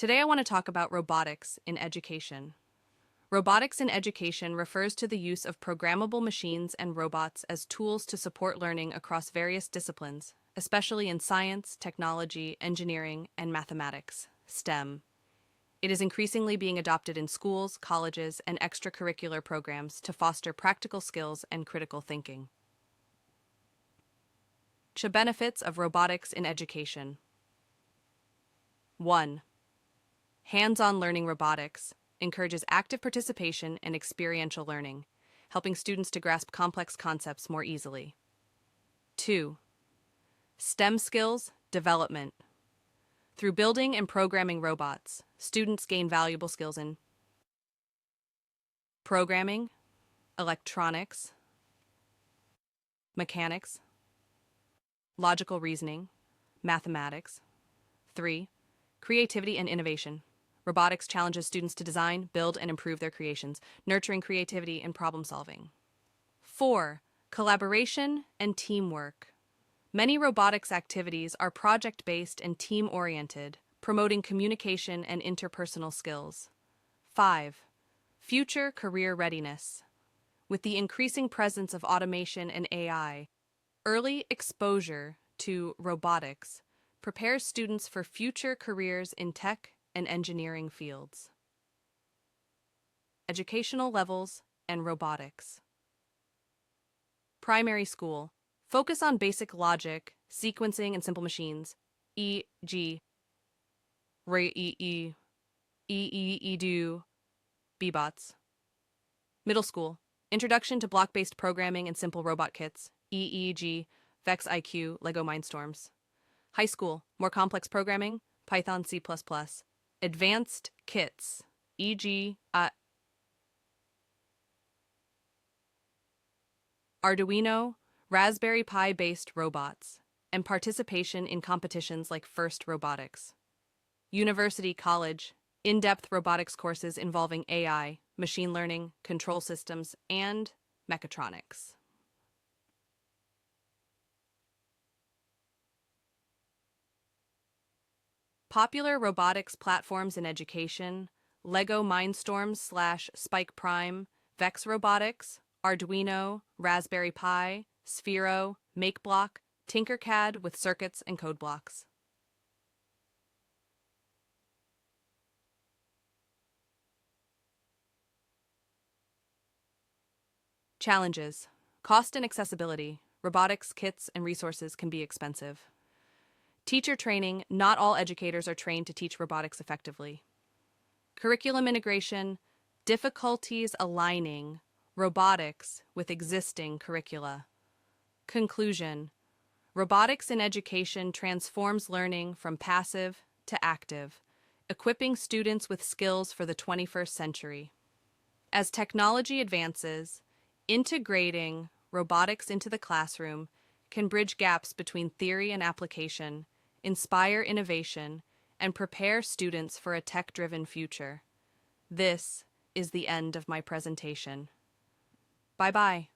Today I want to talk about robotics in education. Robotics in education refers to the use of programmable machines and robots as tools to support learning across various disciplines, especially in science, technology, engineering, and mathematics, STEM. It is increasingly being adopted in schools, colleges, and extracurricular programs to foster practical skills and critical thinking. Benefits of robotics in education. 1. Hands-on learning robotics encourages active participation and experiential learning, helping students to grasp complex concepts more easily. 2. STEM skills development. Through building and programming robots, students gain valuable skills in programming, electronics, mechanics, logical reasoning, mathematics. 3. Creativity and innovation. Robotics challenges students to design, build, and improve their creations, nurturing creativity and problem solving. 4. Collaboration and teamwork. Many robotics activities are project-based and team-oriented, promoting communication and interpersonal skills. 5. Future career readiness. With the increasing presence of automation and AI, early exposure to robotics prepares students for future careers in tech and engineering fields. Educational levels and robotics. Primary school. Focus on basic logic, sequencing, and simple machines, e.g. re-e-e, e-e-e-do, bbots. Middle school. Introduction to block-based programming and simple robot kits, e.g. Vex IQ, Lego Mindstorms. High school. More complex programming, Python, C++. Advanced kits, e.g. Arduino, Raspberry Pi-based robots, and participation in competitions like FIRST Robotics. University, college, in-depth robotics courses involving AI, machine learning, control systems, and mechatronics. Popular robotics platforms in education: Lego Mindstorms/Spike Prime, Vex Robotics, Arduino, Raspberry Pi, Sphero, MakeBlock, Tinkercad with circuits and code blocks. Challenges: cost and accessibility. Robotics kits and resources can be expensive. Teacher training. Not all educators are trained to teach robotics effectively. Curriculum integration. Difficulties aligning robotics with existing curricula. Conclusion: robotics in education transforms learning from passive to active, equipping students with skills for the 21st century. As technology advances, integrating robotics into the classroom can bridge gaps between theory and application, inspire innovation, and prepare students for a tech-driven future. This is the end of my presentation. Bye-bye.